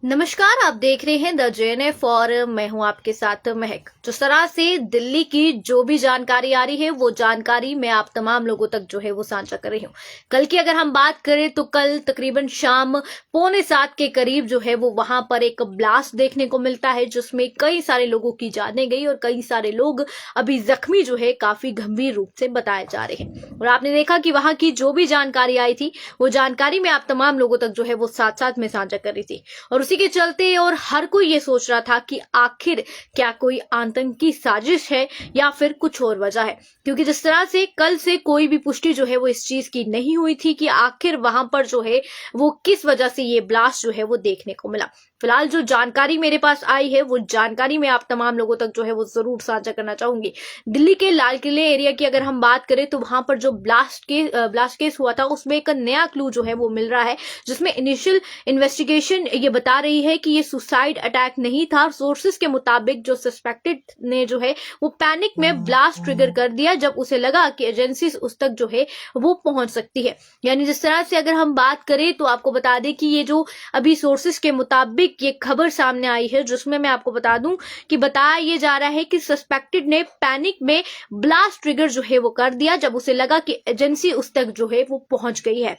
नमस्कार, आप देख रहे हैं द जेएनएफ और मैं हूं आपके साथ महक। जिस तरह से दिल्ली की जो भी जानकारी आ रही है वो जानकारी मैं आप तमाम लोगों तक जो है वो साझा कर रही हूं। कल की अगर हम बात करें तो कल तकरीबन शाम 6:45 के करीब जो है वो वहां पर एक ब्लास्ट देखने को मिलता है जिसमें कई सारे लोगों की जानें गई और कई सारे लोग अभी जख्मी जो है काफी गंभीर रूप से बताए जा रहे हैं। और आपने देखा कि वहां की जो भी जानकारी आई थी वो जानकारी मैं आप तमाम लोगों तक जो है वो साथ साथ में साझा कर रही थी। और उसी के चलते और हर कोई ये सोच रहा था कि आखिर क्या कोई आतंकी साजिश है या फिर कुछ और वजह है, क्योंकि जिस तरह से कल से कोई भी पुष्टि जो है वो इस चीज की नहीं हुई थी कि आखिर वहां पर जो है वो किस वजह से ये ब्लास्ट जो है वो देखने को मिला। फिलहाल जो जानकारी मेरे पास आई है वो जानकारी मैं आप तमाम लोगों तक जो है वो जरूर साझा करना चाहूंगी। दिल्ली के लाल किले एरिया की अगर हम बात करें तो वहां पर जो ब्लास्ट केस हुआ था उसमें एक नया क्लू जो है वो मिल रहा है, जिसमें इनिशियल इन्वेस्टिगेशन ये बता रही है कि ये सुसाइड अटैक नहीं था। सोर्सेस के मुताबिक जो सस्पेक्टेड ने जो है वो पैनिक में ब्लास्ट ट्रिगर कर दिया जब उसे लगा कि एजेंसीज उस तक जो है वो पहुंच सकती है। यानी जिस तरह से अगर हम बात करें तो आपको बता दें कि ये जो अभी सोर्सेस के मुताबिक ये खबर सामने आई है जिसमें मैं आपको बता दूं कि बताया ये जा रहा है कि सस्पेक्टेड ने पैनिक में ब्लास्ट ट्रिगर जो है वो कर दिया जब उसे लगा कि एजेंसी उस तक जो है वो पहुंच गई है।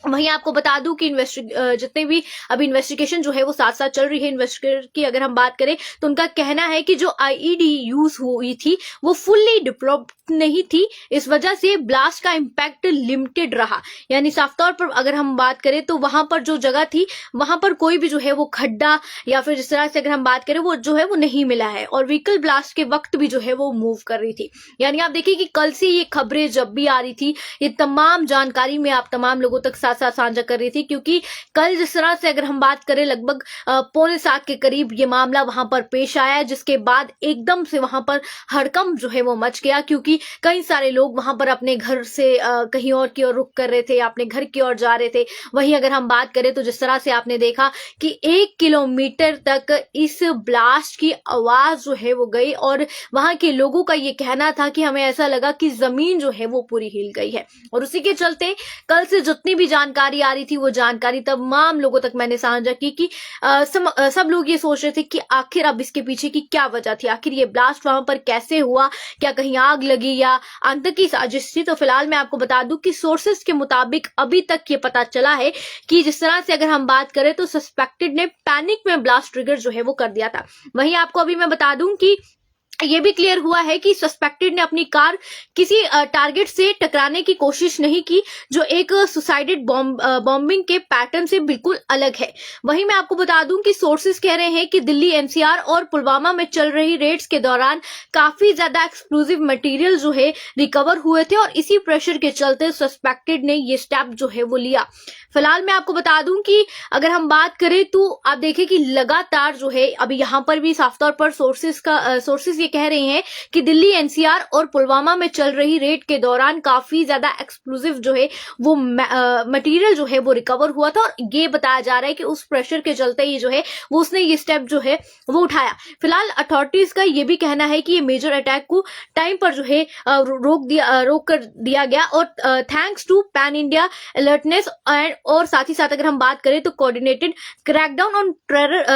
वहीं आपको बता दूं कि जितने भी अभी इन्वेस्टिगेशन जो है वो साथ साथ चल रही है इन्वेस्टिगेटर की अगर हम बात करें तो उनका कहना है कि जो आईईडी यूज हुई थी वो फुल्ली डिप्लॉयड नहीं थी, इस वजह से ब्लास्ट का इम्पैक्ट लिमिटेड रहा। यानी साफ तौर पर अगर हम बात करें तो वहां पर जो जगह थी वहां पर कोई भी जो है वो खड्डा या फिर जिस तरह से अगर हम बात करें वो जो है वो नहीं मिला है और व्हीकल ब्लास्ट के वक्त भी जो है वो मूव कर रही थी। यानी आप देखिए कि कल से ये खबरें जब भी आ रही थी ये तमाम जानकारी में आप तमाम लोगों तक साथ साथ साझा कर रही थी, क्योंकि कल जिस तरह से अगर हम बात करें लगभग 6:45 के करीब ये मामला वहां पर पेश आया, जिसके बाद एकदम से वहां पर हड़कंप जो है वो मच गया, क्योंकि कई सारे लोग वहां पर अपने घर से कहीं और की ओर रुख कर रहे थे, अपने घर की ओर जा रहे थे। वहीं अगर हम बात करें तो जिस तरह से आपने देखा कि 1 किलोमीटर तक इस ब्लास्ट की आवाज जो है वो गई और वहां के लोगों का ये कहना था कि हमें ऐसा लगा कि जमीन जो है वो पूरी हिल गई है। और उसी के चलते कल से जितनी भी जानकारी आ रही थी वो जानकारी तमाम लोगों तक मैंने साझा की कि सब लोग ये सोच रहे थे कि आखिर अब इसके पीछे की क्या वजह थी, आखिर ये ब्लास्ट वहां पर कैसे हुआ, क्या कहीं आग लगी या आतंकी साजिश थी। तो फिलहाल मैं आपको बता दूं कि सोर्सेस के मुताबिक अभी तक ये पता चला है कि जिस तरह से अगर हम बात करें तो सस्पेक्टेड ने पैनिक में ब्लास्ट ट्रिगर जो है वो कर दिया था। वहीं आपको अभी मैं बता दूं कि ये भी क्लियर हुआ है कि सस्पेक्टेड ने अपनी कार किसी टारगेट से टकराने की कोशिश नहीं की, जो एक सुसाइडेड बॉम्बिंग के पैटर्न से बिल्कुल अलग है। वहीं मैं आपको बता दूं कि सोर्सेस कह रहे हैं कि दिल्ली एनसीआर और पुलवामा में चल रही रेड्स के दौरान काफी ज्यादा एक्सप्लोजिव मटेरियल जो है रिकवर हुए थे और इसी प्रेशर के चलते सस्पेक्टेड ने ये स्टेप जो है वो लिया। फिलहाल मैं आपको बता दूं कि अगर हम बात करें तो आप देखें कि लगातार जो है अभी यहाँ पर भी साफ तौर पर सोर्सेस ये कह रहे हैं कि दिल्ली एनसीआर और पुलवामा में चल रही रेड के दौरान काफी ज्यादा एक्सप्लोजिव जो है वो मटेरियल जो है वो रिकवर हुआ था और ये बताया जा रहा है कि उस प्रेशर के चलते ही जो है वो उसने ये स्टेप जो है वो उठाया। फिलहाल अथॉरिटीज का ये भी कहना है कि ये मेजर अटैक को टाइम पर जो है रोक कर दिया गया और thanks to pan India alertness and और साथ ही साथ अगर हम बात करें तो coordinated crackdown on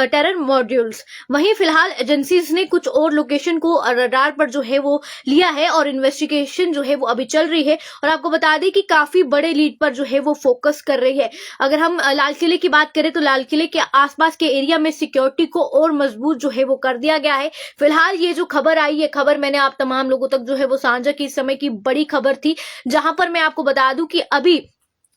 terror modules. वहीं फिलहाल एजेंसीज ने कुछ और लोकेशन को रडार पर जो है वो लिया है और इन्वेस्टिगेशन जो है वो अभी चल रही है और आपको बता दें कि काफी बड़े लीड पर जो है वो फोकस कर रही है। अगर हम लाल किले की बात करें तो लाल किले के आसपास के एरिया में सिक्योरिटी को और मजबूत जो है वो कर दिया गया है। फिलहाल ये जो खबर आई है खबर मैंने आप तमाम लोगों तक जो है वो साझा की, इस समय की बड़ी खबर थी, जहां पर मैं आपको बता दूं कि अभी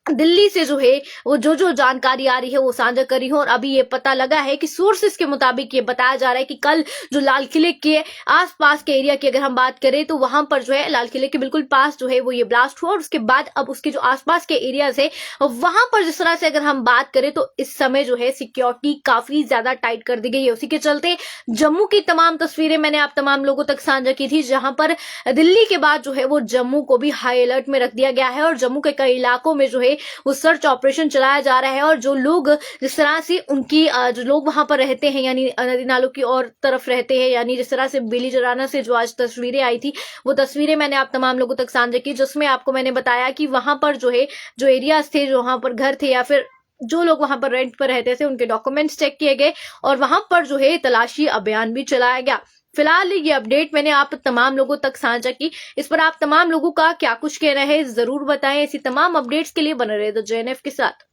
दिल्ली से जो है वो जो जानकारी आ रही है वो साझा कर रही हूँ और अभी ये पता लगा है कि सोर्सेस के मुताबिक ये बताया जा रहा है कि कल जो लाल किले के आसपास के एरिया की अगर हम बात करें तो वहां पर जो है लाल किले के बिल्कुल पास जो है वो ये ब्लास्ट हुआ और उसके बाद अब उसके जो आसपास के एरियाज है वहां पर जिस तरह से अगर हम बात करें तो इस समय जो है सिक्योरिटी काफी ज्यादा टाइट कर दी गई है। उसी के चलते जम्मू की तमाम तस्वीरें मैंने आप तमाम लोगों तक साझा की थी, जहां पर दिल्ली के बाद जो है वो जम्मू को भी हाई अलर्ट में रख दिया गया है और जम्मू के कई इलाकों में जो है वो सर्च ऑपरेशन चलाया जा रहा है और जो लोग जिस तरह से उनकी जो लोग वहां पर रहते हैं यानी नदी नालों की और तरफ रहते हैं, यानी जिस तरह से बेली जराना से जो आज तस्वीरें आई थी वो तस्वीरें मैंने आप तमाम लोगों तक साझा की, जिसमें आपको मैंने बताया कि वहां पर जो है जो एरियाज थे, जो वहां पर घर थे या फिर जो लोग वहां पर रेंट पर रहते थे उनके डॉक्यूमेंट्स चेक किए गए और वहां पर जो है तलाशी अभियान भी चलाया गया। फिलहाल ये अपडेट मैंने आप तमाम लोगों तक साझा की। इस पर आप तमाम लोगों का क्या कुछ कहना है जरूर बताएं। ऐसी तमाम अपडेट्स के लिए बने रहे द जेएनएफ के साथ।